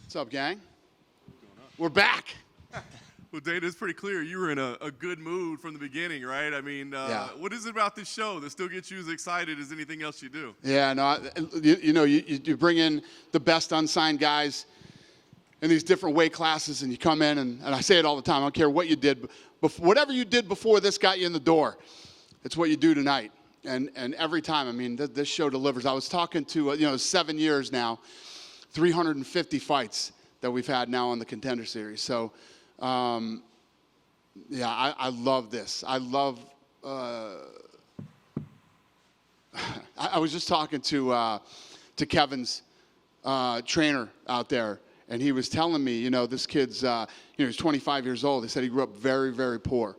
What's up, gang? We're back. Well, Dana, it's pretty clear you were in a good mood from the beginning, right? I mean, What is it about this show that still gets you as excited as anything else you do? Yeah, no, you bring in the best unsigned guys in these different weight classes, and you come in, and I say it all the time, I don't care what you did, whatever you did before this got you in the door, it's what you do tonight. And every time, I mean, this show delivers. I was talking to, 7 years now, 350 fights that we've had now on the Contender Series. So, I love this. I love. I was just talking to Kevin's trainer out there, and he was telling me, this kid's, he's 25 years old. He said he grew up very, very poor,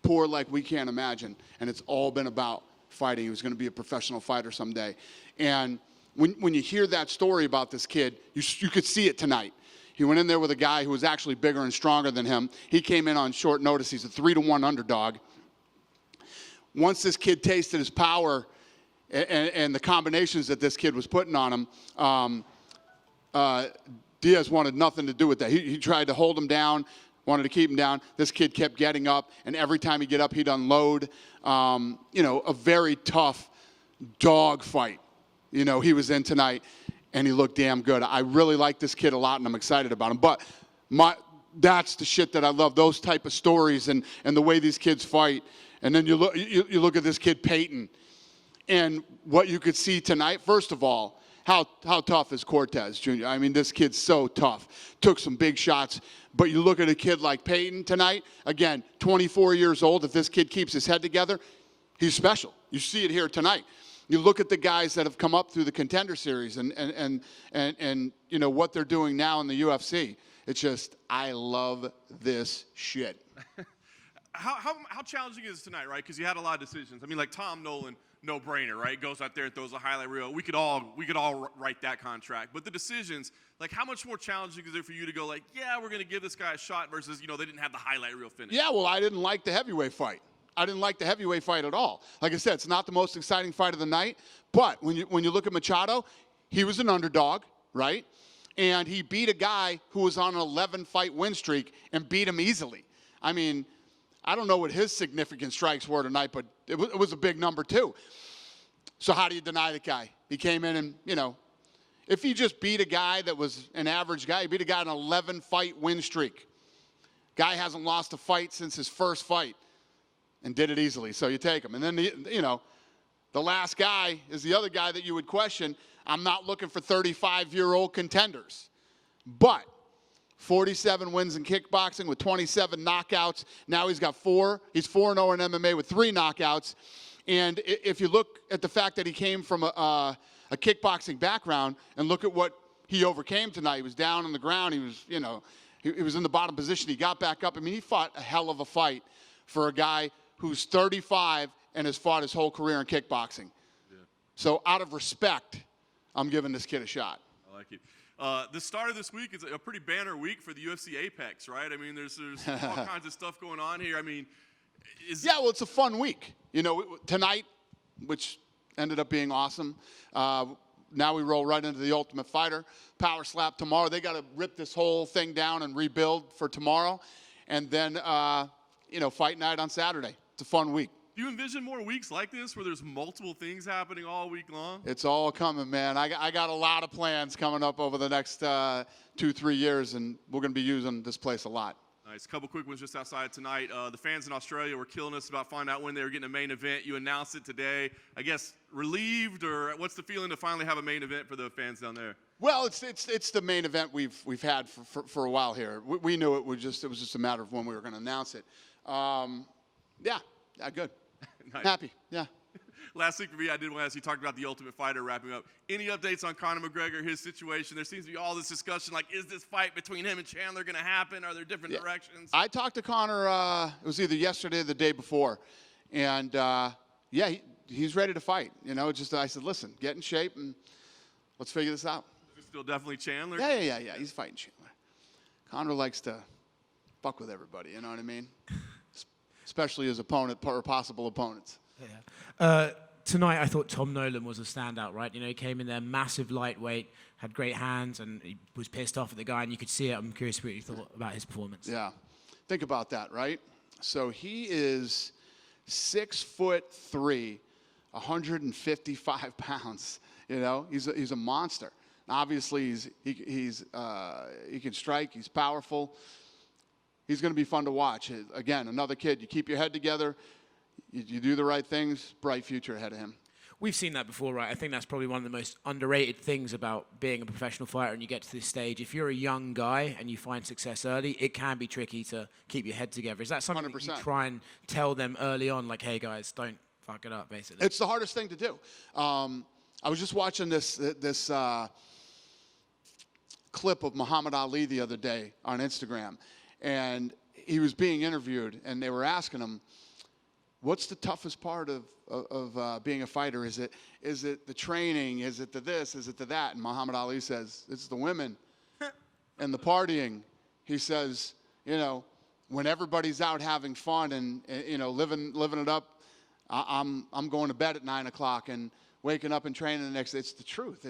poor like we can't imagine, and it's all been about fighting. He was going to be a professional fighter someday, and when you hear that story about this kid, you could see it tonight. He went in there with a guy who was actually bigger and stronger than him. He came in on short notice. He's a 3-1 underdog. Once this kid tasted his power and the combinations that this kid was putting on him, Diaz wanted nothing to do with that. He tried to hold him down, wanted to keep him down. This kid kept getting up, and every time he'd get up, he'd unload. A very tough dog fight. He was in tonight, and he looked damn good. I really like this kid a lot, and I'm excited about him. But that's the shit that I love, those type of stories and the way these kids fight. And then you look at this kid, Peyton, and what you could see tonight. First of all, how tough is Cortez Jr.? I mean, this kid's so tough. Took some big shots. But you look at a kid like Peyton tonight, again, 24 years old. If this kid keeps his head together, he's special. You see it here tonight. You look at the guys that have come up through the Contender Series and what they're doing now in the UFC. It's just, I love this shit. How challenging is it tonight, right? Because you had a lot of decisions. I mean, like Tom Nolan, no brainer, right? Goes out there and throws a highlight reel. We could all write that contract. But the decisions, how much more challenging is it for you to go we're going to give this guy a shot versus, they didn't have the highlight reel finish? Yeah, well, I didn't like the heavyweight fight. I didn't like the heavyweight fight at all. Like I said, it's not the most exciting fight of the night. But when you look at Machado, he was an underdog, right? And he beat a guy who was on an 11-fight win streak and beat him easily. I mean, I don't know what his significant strikes were tonight, but it was a big number too. So how do you deny the guy? He came in and, if he just beat a guy that was an average guy, he beat a guy on an 11-fight win streak. Guy hasn't lost a fight since his first fight. And did it easily, so you take him. And then, the last guy is the other guy that you would question. I'm not looking for 35-year-old contenders. But 47 wins in kickboxing with 27 knockouts. Now he's got 4. He's 4-0 in MMA with 3 knockouts. And if you look at the fact that he came from a kickboxing background and look at what he overcame tonight. He was down on the ground. He was, he was in the bottom position. He got back up. I mean, he fought a hell of a fight for a guy who's 35 and has fought his whole career in kickboxing. Yeah. So out of respect, I'm giving this kid a shot. I like it. The start of this week is a pretty banner week for the UFC Apex, right? I mean, there's all kinds of stuff going on here. I mean, well, it's a fun week. Tonight, which ended up being awesome. Now we roll right into the Ultimate Fighter. Power Slap tomorrow. They got to rip this whole thing down and rebuild for tomorrow. And then, Fight Night on Saturday. It's a fun week. Do you envision more weeks like this where there's multiple things happening all week long? It's all coming, man. I got a lot of plans coming up over the next 2-3 years, and we're going to be using this place a lot. Nice. A couple quick ones just outside tonight. The fans in Australia were killing us about finding out when they were getting a main event. You announced it today. I guess relieved, or what's the feeling to finally have a main event for the fans down there? Well, it's the main event we've had for a while here. We knew it was just a matter of when we were going to announce it. Yeah, good. Nice. Happy, yeah. Last thing for me, I did want to ask you, talked about the Ultimate Fighter wrapping up. Any updates on Conor McGregor, his situation? There seems to be all this discussion, is this fight between him and Chandler going to happen? Are there different directions? I talked to Conor, it was either yesterday or the day before. And, he's ready to fight. I said, listen, get in shape and let's figure this out. Is it still definitely Chandler? Yeah. He's fighting Chandler. Conor likes to fuck with everybody, you know what I mean? Especially his opponent or possible opponents. Yeah. tonight I thought Tom Nolan was a standout, right? You know, he came in there, massive lightweight, had great hands, and he was pissed off at the guy, and you could see it. I'm curious what you thought about his performance. Yeah. Think about that, right? So he is 6'3", 155 pounds. You know, he's a monster. Obviously, he can strike. He's powerful. He's going to be fun to watch. Again, another kid. You keep your head together. You do the right things. Bright future ahead of him. We've seen that before, right? I think that's probably one of the most underrated things about being a professional fighter and you get to this stage. If you're a young guy and you find success early, it can be tricky to keep your head together. Is that something 100%. that you try and tell them early on, like, hey, guys, don't fuck it up, basically? It's the hardest thing to do. I was just watching this clip of Muhammad Ali the other day on Instagram, and he was being interviewed, and they were asking him, what's the toughest part of being a fighter? Is it the training? Is it the this? Is it the that? And Muhammad Ali says, it's the women and the partying. He says, you know, when everybody's out having fun and you know, living it up, I'm going to bed at 9 o'clock and waking up and training the next day. It's the truth.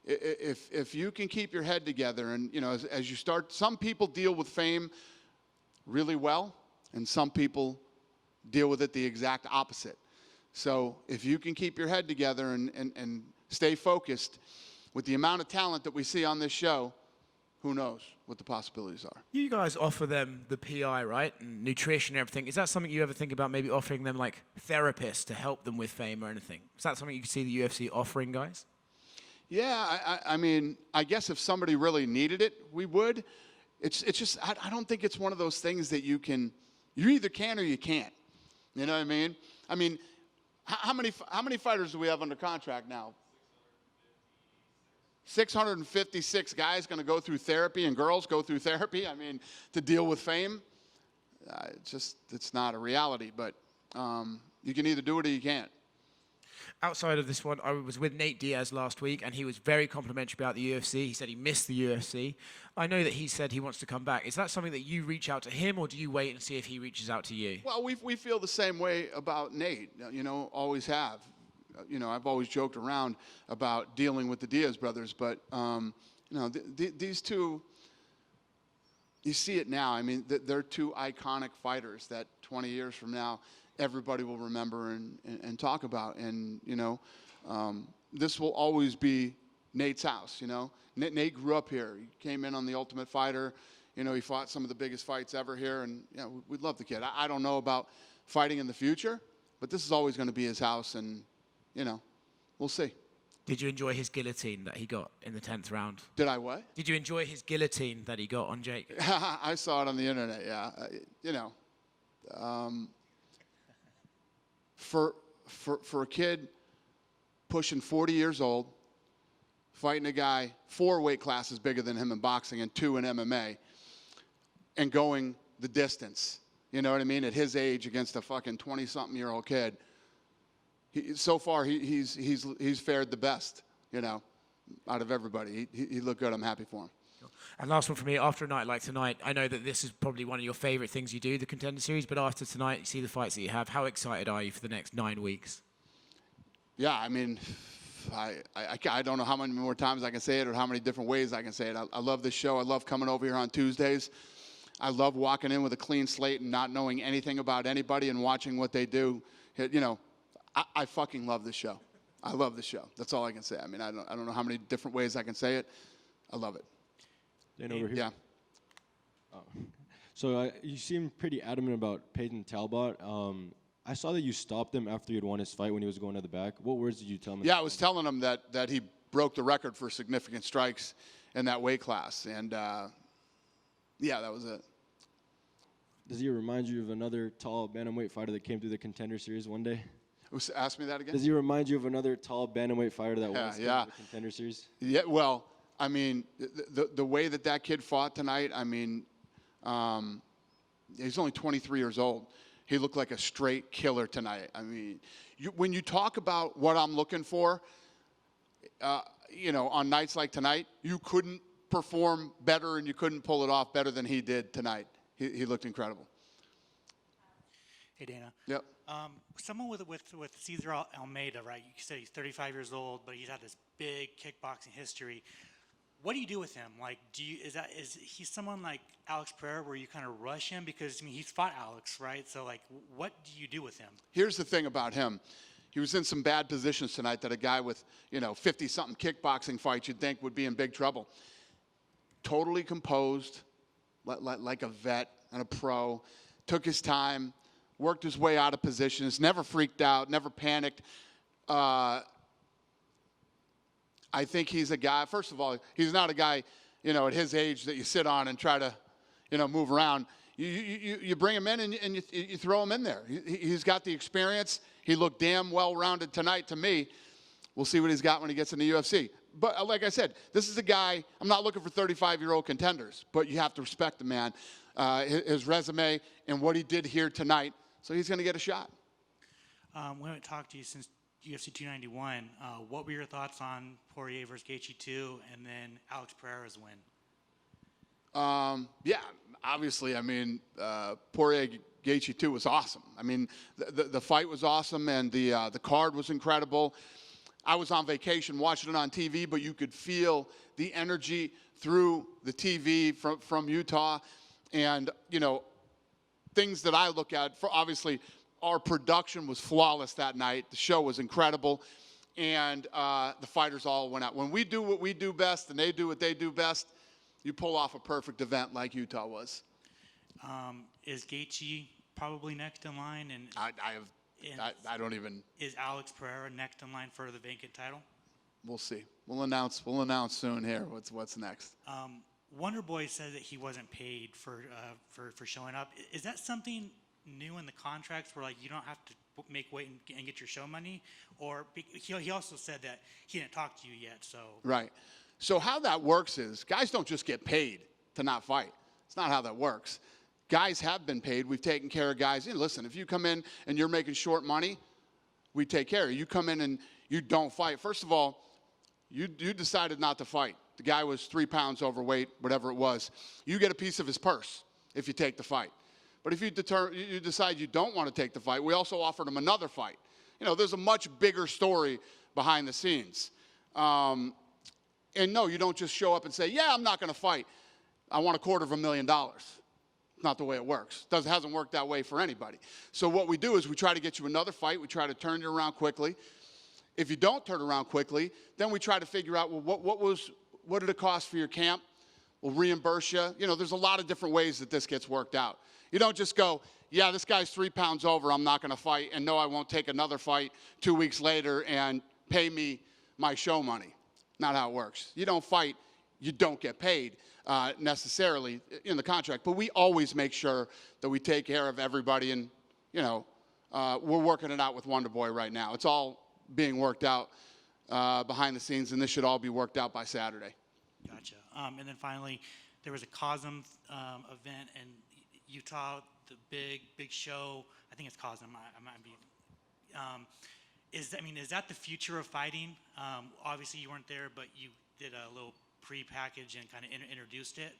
If you can keep your head together and, you know, as you start, some people deal with fame really well, and some people deal with it the exact opposite. So if you can keep your head together and stay focused with the amount of talent that we see on this show, who knows what the possibilities are. You guys offer them the PI, right? And nutrition and everything. Is that something you ever think about maybe offering them like therapists to help them with fame or anything? Is that something you can see the UFC offering guys? Yeah, I mean, I guess if somebody really needed it, we would. It's just, I don't think it's one of those things that you either can or you can't. You know what I mean? I mean, how many fighters do we have under contract now? 656 guys going to go through therapy, and girls go through therapy. I mean, to deal with fame, it's not a reality. But you can either do it or you can't. Outside of this one, I was with Nate Diaz last week, and he was very complimentary about the UFC. He said he missed the UFC. I know that he said he wants to come back. Is that something that you reach out to him, or do you wait and see if he reaches out to you? Well, we feel the same way about Nate. You know, always have. You know, I've always joked around about dealing with the Diaz brothers, but you know, these two, you see it now. I mean, they're two iconic fighters that 20 years from now, everybody will remember and talk about. And, you know, this will always be Nate's house, you know. Nate grew up here. He came in on The Ultimate Fighter. You know, he fought some of the biggest fights ever here. And, you know, we love the kid. I don't know about fighting in the future, but this is always going to be his house. And, you know, we'll see. Did you enjoy his guillotine that he got in the 10th round? Did I what? Did you enjoy his guillotine that he got on Jake? I saw it on the internet, yeah. You know, for a kid pushing 40 years old, fighting a guy 4 weight classes bigger than him in boxing and 2 in MMA, and going the distance, you know what I mean, at his age against a fucking 20-something-year-old kid, so far he's fared the best, you know, out of everybody. He looked good. I'm happy for him. And last one for me, after a night like tonight, I know that this is probably one of your favorite things you do, the Contender Series, but after tonight, you see the fights that you have. How excited are you for the next 9 weeks? Yeah, I mean, I don't know how many more times I can say it or how many different ways I can say it. I love this show. I love coming over here on Tuesdays. I love walking in with a clean slate and not knowing anything about anybody and watching what they do. You know, I fucking love this show. I love this show. That's all I can say. I mean, I don't know how many different ways I can say it. I love it. Dan over here. Yeah. Oh. So you seem pretty adamant about Peyton Talbot. I saw that you stopped him after you'd won his fight when he was going to the back. What words did you tell him? Yeah, I was telling him that he broke the record for significant strikes in that weight class. And, yeah, that was it. Does he remind you of another tall bantamweight fighter that came through the Contender Series one day? Ask me that again? Does he remind you of another tall bantamweight fighter that once came yeah. through the Contender Series? Yeah, well, I mean, the way that kid fought tonight, I mean, he's only 23 years old. He looked like a straight killer tonight. I mean, when you talk about what I'm looking for, you know, on nights like tonight, you couldn't perform better and you couldn't pull it off better than he did tonight. He looked incredible. Hey, Dana. Yep. Someone with Cesar Almeida, right? You said he's 35 years old, but he's had this big kickboxing history. What do you do with him? Like, is he someone like Alex Pereira where you kind of rush him? Because, I mean, he's fought Alex, right? So, like, what do you do with him? Here's the thing about him. He was in some bad positions tonight that a guy with, 50-something kickboxing fights you'd think would be in big trouble. Totally composed, like a vet and a pro. Took his time, worked his way out of positions, never freaked out, never panicked. I think he's a guy, first of all, he's not a guy, at his age that you sit on and try to, move around. You bring him in and you throw him in there. He's got the experience. He looked damn well-rounded tonight to me. We'll see what he's got when he gets in the UFC. But like I said, this is a guy, I'm not looking for 35-year-old contenders, but you have to respect the man, his resume and what he did here tonight. So he's going to get a shot. We haven't talked to you since UFC 291. What were your thoughts on Poirier versus Gaethje 2 and then Alex Pereira's win? Yeah, obviously, Poirier Gaethje 2 was awesome. I mean, the fight was awesome, and the card was incredible. I was on vacation watching it on TV, but you could feel the energy through the TV from Utah. And, things that I look at, obviously, our production was flawless that night. The show was incredible. And the fighters all went out. When we do what we do best and they do what they do best, you pull off a perfect event like Utah was. Is Gaethje probably next in line? And I don't even. Is Alex Pereira next in line for the vacant title? We'll see. We'll announce soon here what's next. Wonderboy said that he wasn't paid for showing up. Is that something new in the contracts where, like, you don't have to weight and get your show money? Or he also said that he didn't talk to you yet. So Right. So how that works is guys don't just get paid to not fight. It's not how that works. Guys have been paid. We've taken care of guys. Listen, if you come in and you're making short money, we take care of you. You come in and you don't fight. First of all, you decided not to fight. The guy was 3 pounds overweight, whatever it was. You get a piece of his purse if you take the fight. But if you decide you don't want to take the fight, we also offered him another fight. There's a much bigger story behind the scenes. And no, you don't just show up and say, yeah, I'm not going to fight. I want $250,000. Not the way it works. It hasn't worked that way for anybody. So what we do is we try to get you another fight. We try to turn you around quickly. If you don't turn around quickly, then we try to figure out, well, what did it cost for your camp? We'll reimburse you. There's a lot of different ways that this gets worked out. You don't just go, yeah, this guy's 3 pounds over, I'm not going to fight, and no, I won't take another fight 2 weeks later and pay me my show money. Not how it works. You don't fight, you don't get paid necessarily in the contract. But we always make sure that we take care of everybody. And, we're working it out with Wonderboy right now. It's all being worked out behind the scenes, and this should all be worked out by Saturday. Gotcha. And then finally, there was a COSM event in Utah, the big show. I think it's COSM. I might be. Is that the future of fighting? Obviously, you weren't there, but you did a little pre-package and kind of introduced it.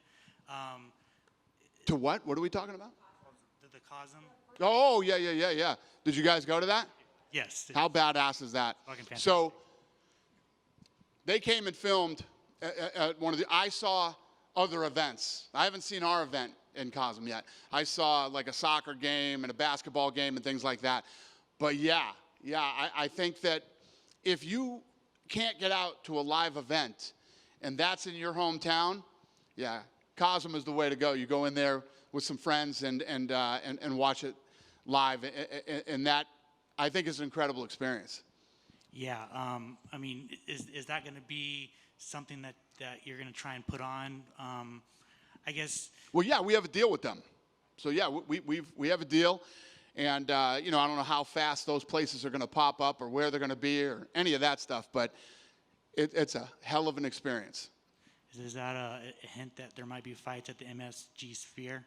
To what? What are we talking about? The COSM. Oh, yeah. Did you guys go to that? Yes. How badass is that? Fucking fantastic. So they came and filmed at one of I saw other events. I haven't seen our event in COSM yet. I saw like a soccer game and a basketball game and things like that. But I think that if you can't get out to a live event and that's in your hometown, COSM is the way to go. You go in there with some friends and watch it live, and that I think is an incredible experience. Yeah, is that going to be something that you're going to try and put on? I guess. Well, yeah, we have a deal with them. So yeah, we have a deal, and I don't know how fast those places are going to pop up or where they're going to be or any of that stuff, but it's a hell of an experience. Is that a hint that there might be fights at the MSG Sphere?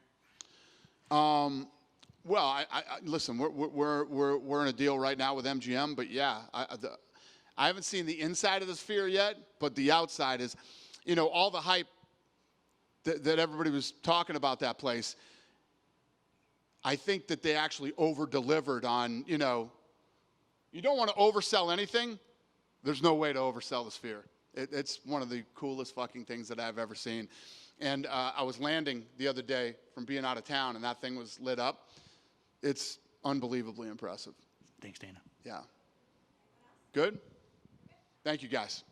Well, I listen. We're in a deal right now with MGM, but yeah, I haven't seen the inside of the Sphere yet, but the outside is, all the hype that everybody was talking about that place. I think that they actually over-delivered on, you know, you don't want to oversell anything. There's no way to oversell the Sphere. It's one of the coolest fucking things that I've ever seen. And I was landing the other day from being out of town, and that thing was lit up. It's unbelievably impressive. Thanks, Dana. Yeah. Good? Thank you, guys.